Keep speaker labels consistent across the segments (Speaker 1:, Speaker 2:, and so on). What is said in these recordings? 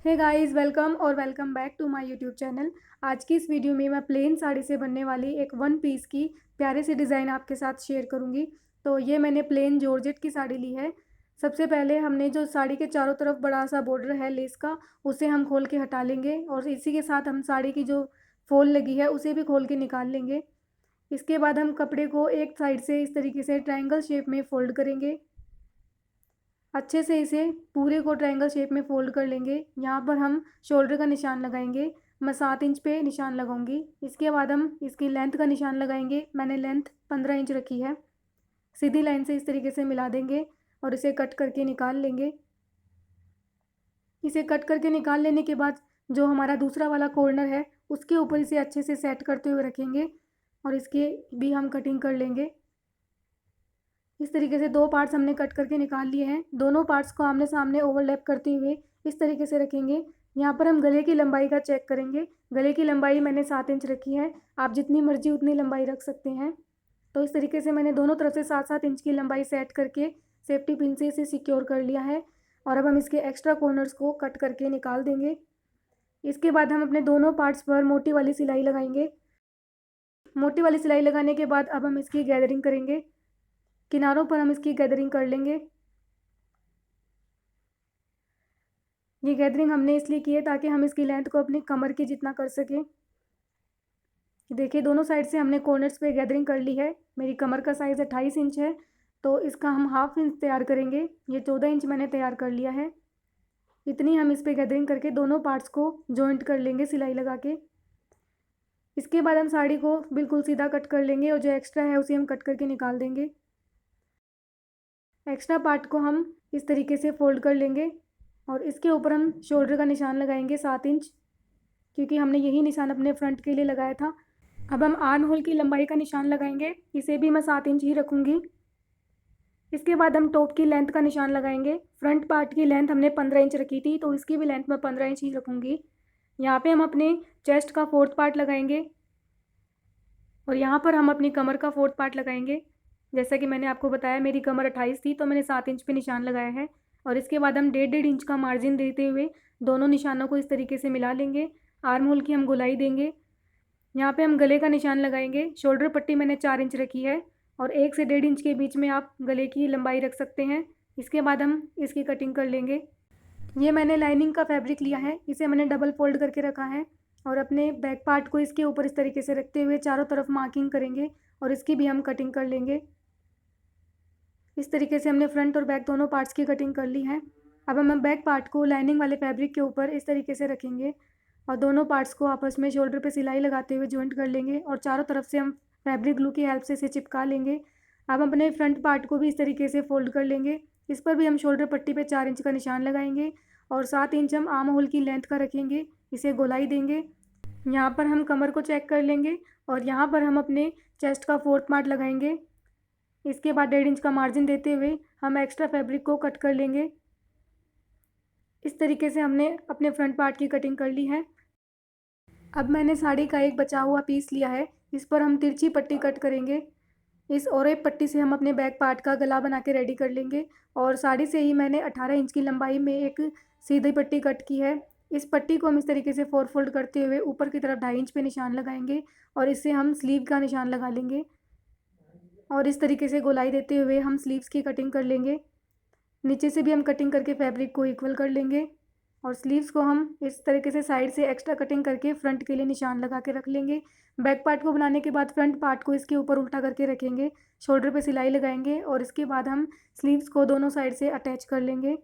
Speaker 1: हे guys, welcome और welcome back to my YouTube channel. आज की इस वीडियो में मैं प्लेन साड़ी से बनने वाली एक वन पीस की प्यारे सी डिज़ाइन आपके साथ शेयर करूंगी। तो ये मैंने प्लेन जॉर्जेट की साड़ी ली है। सबसे पहले हमने जो साड़ी के चारों तरफ बड़ा सा बॉर्डर है लेस का, उसे हम खोल के हटा लेंगे और इसी के साथ हम साड़ी की जो फॉल लगी है उसे भी खोल के निकाल लेंगे। इसके बाद हम कपड़े को एक साइड से इस तरीके से ट्रायंगल शेप में फ़ोल्ड करेंगे। अच्छे से इसे पूरे को ट्रायंगल शेप में फ़ोल्ड कर लेंगे। यहाँ पर हम शोल्डर का निशान लगाएंगे। मैं 7 इंच पे निशान लगाऊंगी। इसके बाद हम इसकी लेंथ का निशान लगाएंगे। मैंने लेंथ 15 इंच रखी है। सीधी लाइन से इस तरीके से मिला देंगे और इसे कट करके निकाल लेंगे। इसे कट करके निकाल लेने के बाद जो हमारा दूसरा वाला कॉर्नर है उसके ऊपर इसे अच्छे से सेट करते हुए रखेंगे और इसके भी हम कटिंग कर लेंगे। इस तरीके से दो पार्ट्स हमने कट करके निकाल लिए हैं। दोनों पार्ट्स को आमने सामने ओवरलैप करते हुए इस तरीके से रखेंगे। यहाँ पर हम गले की लंबाई का चेक करेंगे। गले की लंबाई मैंने 7 इंच रखी है। आप जितनी मर्जी उतनी लंबाई रख सकते हैं। तो इस तरीके से मैंने दोनों तरफ से 7-7 इंच की लंबाई सेट करके सेफ्टी पिन से इसे सिक्योर कर लिया है। और अब हम इसके एक्स्ट्रा कॉर्नर्स को कट करके निकाल देंगे। इसके बाद हम अपने दोनों पार्ट्स पर मोटी वाली सिलाई लगाएंगे। मोटी वाली सिलाई लगाने के बाद अब हम इसकी गैदरिंग करेंगे। किनारों पर हम इसकी गैदरिंग कर लेंगे। ये गैदरिंग हमने इसलिए की है ताकि हम इसकी लेंथ को अपनी कमर की जितना कर सकें। देखिए, दोनों साइड से हमने कॉर्नर्स पे गैदरिंग कर ली है। मेरी कमर का साइज़ 28 इंच है, तो इसका हम हाफ इंच तैयार करेंगे। ये 14 इंच मैंने तैयार कर लिया है। इतनी हम इस पर गैदरिंग करके दोनों पार्ट्स को जॉइंट कर लेंगे सिलाई लगा के। इसके बाद हम साड़ी को बिल्कुल सीधा कट कर लेंगे और जो एक्स्ट्रा है उसे हम कट करके निकाल देंगे। एक्स्ट्रा पार्ट को हम इस तरीके से फोल्ड कर लेंगे और इसके ऊपर हम शोल्डर का निशान लगाएंगे 7 इंच, क्योंकि हमने यही निशान अपने फ्रंट के लिए लगाया था। अब हम आर्म होल की लंबाई का निशान लगाएंगे। इसे भी मैं 7 इंच ही रखूँगी। इसके बाद हम टॉप की लेंथ का निशान लगाएंगे। फ्रंट पार्ट की लेंथ हमने 15 इंच रखी थी, तो इसकी भी लेंथ मैं 15 इंच ही रखूँगी। यहाँ पे हम अपने चेस्ट का 4th पार्ट लगाएंगे और यहाँ पर हम अपनी कमर का 4th पार्ट लगाएंगे। जैसा कि मैंने आपको बताया, मेरी कमर 28 थी, तो मैंने 7 इंच पे निशान लगाया है। और इसके बाद हम 1.5 इंच का मार्जिन देते हुए दोनों निशानों को इस तरीके से मिला लेंगे। आर्म होल की हम गोलाई देंगे। यहाँ पे हम गले का निशान लगाएंगे। शोल्डर पट्टी मैंने 4 इंच रखी है और 1 से 1.5 इंच के बीच में आप गले की लंबाई रख सकते हैं। इसके बाद हम इसकी कटिंग कर लेंगे। ये मैंने लाइनिंग का फैब्रिक लिया है, इसे मैंने डबल फोल्ड करके रखा है और अपने बैक पार्ट को इसके ऊपर इस तरीके से रखते हुए चारों तरफ मार्किंग करेंगे और इसकी भी हम कटिंग कर लेंगे। इस तरीके से हमने फ्रंट और बैक दोनों पार्ट्स की कटिंग कर ली है। अब हम बैक पार्ट को लाइनिंग वाले फैब्रिक के ऊपर इस तरीके से रखेंगे और दोनों पार्ट्स को आपस में शोल्डर पे सिलाई लगाते हुए जॉइंट कर लेंगे और चारों तरफ से हम फैब्रिक ग्लू की हेल्प से इसे चिपका लेंगे। अब हम अपने फ्रंट पार्ट को भी इस तरीके से फोल्ड कर लेंगे। इस पर भी हम शोल्डर पट्टी पे 4 इंच का निशान लगाएंगे और 7 इंच हम आर्म होल की लेंथ का रखेंगे। इसे गोलाई देंगे। यहाँ पर हम कमर को चेक कर लेंगे और यहाँ पर हम अपने चेस्ट का 4th पार्ट लगाएंगे। इसके बाद 1.5 इंच का मार्जिन देते हुए हम एक्स्ट्रा फैब्रिक को कट कर लेंगे। इस तरीके से हमने अपने फ्रंट पार्ट की कटिंग कर ली है। अब मैंने साड़ी का एक बचा हुआ पीस लिया है। इस पर हम तिरछी पट्टी कट करेंगे। इस और एक पट्टी से हम अपने बैक पार्ट का गला बना के रेडी कर लेंगे और साड़ी से ही मैंने 18 इंच की लंबाई में एक सीधी पट्टी कट की है। इस पट्टी को हम इस तरीके से 4 फोल्ड करते हुए ऊपर की तरफ 2.5 इंच पे निशान लगाएंगे और इससे हम स्लीव का निशान लगा लेंगे और इस तरीके से गोलाई देते हुए हम स्लीव्स की कटिंग कर लेंगे। नीचे से भी हम कटिंग करके फैब्रिक को इक्वल कर लेंगे और स्लीव्स को हम इस तरीके से साइड से एक्स्ट्रा कटिंग करके फ्रंट के लिए निशान लगा के रख लेंगे। बैक पार्ट को बनाने के बाद फ्रंट पार्ट को इसके ऊपर उल्टा करके रखेंगे, शोल्डर पे सिलाई लगाएंगे और इसके बाद हम स्लीव्स को दोनों साइड से अटैच कर लेंगे।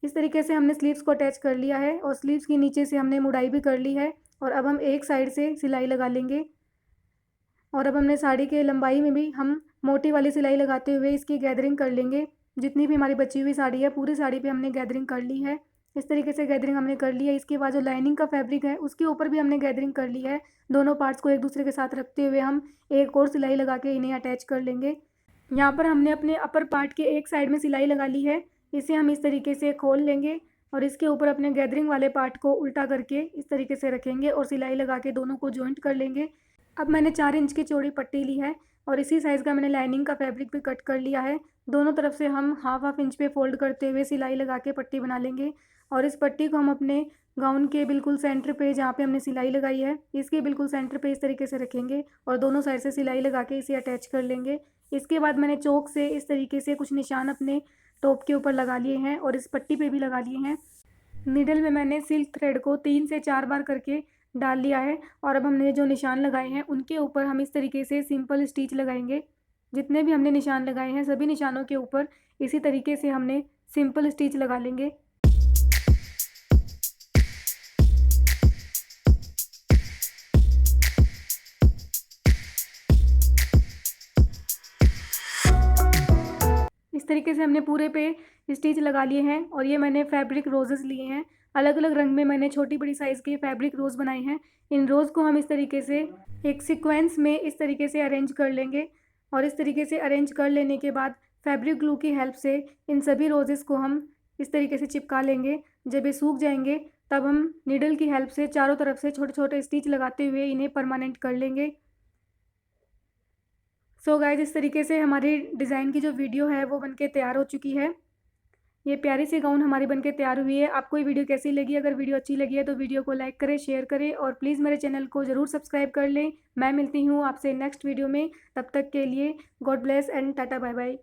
Speaker 1: इस तरीके से हमने स्लीव्स को अटैच कर लिया है और स्लीव्स के नीचे से हमने मुड़ाई भी कर ली है और अब हम एक साइड से सिलाई लगा लेंगे। और अब हमने साड़ी के लंबाई में भी हम मोटी वाली सिलाई लगाते हुए इसकी गैदरिंग कर लेंगे। जितनी भी हमारी बची हुई साड़ी है पूरी साड़ी पे हमने गैदरिंग कर ली है। इस तरीके से गैदरिंग हमने कर ली है। इसके बाद जो लाइनिंग का फैब्रिक है उसके ऊपर भी हमने गैदरिंग कर ली है। दोनों पार्ट्स को एक दूसरे के साथ रखते हुए हम एक और सिलाई लगा के इन्हें अटैच कर लेंगे। यहाँ पर हमने अपने अपर पार्ट के एक साइड में सिलाई लगा ली है। इसे हम इस तरीके से खोल लेंगे और इसके ऊपर अपने गैदरिंग वाले पार्ट को उल्टा करके इस तरीके से रखेंगे और सिलाई लगा के दोनों को जॉइंट कर लेंगे। अब मैंने 4 इंच की चौड़ी पट्टी ली है और इसी साइज़ का मैंने लाइनिंग का फैब्रिक भी कट कर लिया है। दोनों तरफ से हम हाफ इंच पे फोल्ड करते हुए सिलाई लगा के पट्टी बना लेंगे और इस पट्टी को हम अपने गाउन के बिल्कुल सेंटर पे जहाँ पे हमने सिलाई लगाई है इसके बिल्कुल सेंटर पे इस तरीके से रखेंगे और दोनों साइड से सिलाई लगा के इसे अटैच कर लेंगे। इसके बाद मैंने चौक से इस तरीके से कुछ निशान अपने टॉप के ऊपर लगा लिए हैं और इस पट्टी पे भी लगा लिए हैं। नीडल में मैंने सिल्क थ्रेड को 3 से 4 बार करके डाल लिया है और अब हमने जो निशान लगाए हैं उनके ऊपर हम इस तरीके से सिंपल स्टिच लगाएंगे। जितने भी हमने निशान लगाए हैं सभी निशानों के ऊपर इसी तरीके से हमने सिंपल स्टिच लगा लेंगे। इस तरीके से हमने पूरे पे स्टिच लगा लिए हैं और ये मैंने फैब्रिक रोजेस लिए हैं। अलग अलग रंग में मैंने छोटी बड़ी साइज़ के फैब्रिक रोज़ बनाए हैं। इन रोज़ को हम इस तरीके से एक सीक्वेंस में इस तरीके से अरेंज कर लेंगे और इस तरीके से अरेंज कर लेने के बाद फैब्रिक ग्लू की हेल्प से इन सभी रोजेस को हम इस तरीके से चिपका लेंगे। जब ये सूख जाएंगे तब हम नीडल की हेल्प से चारों तरफ से छोटे छोटे स्टिच लगाते हुए इन्हें परमानेंट कर लेंगे। सो गाइज इस तरीके से हमारी डिज़ाइन की जो वीडियो है वो बनके तैयार हो चुकी है। ये प्यारी सी गाउन हमारी बनके तैयार हुई है। आपको ये वीडियो कैसी लगी? अगर वीडियो अच्छी लगी है तो वीडियो को लाइक करें, शेयर करें और प्लीज़ मेरे चैनल को ज़रूर सब्सक्राइब कर लें। मैं मिलती हूँ आपसे नेक्स्ट वीडियो में। तब तक के लिए God bless and tata bye bye.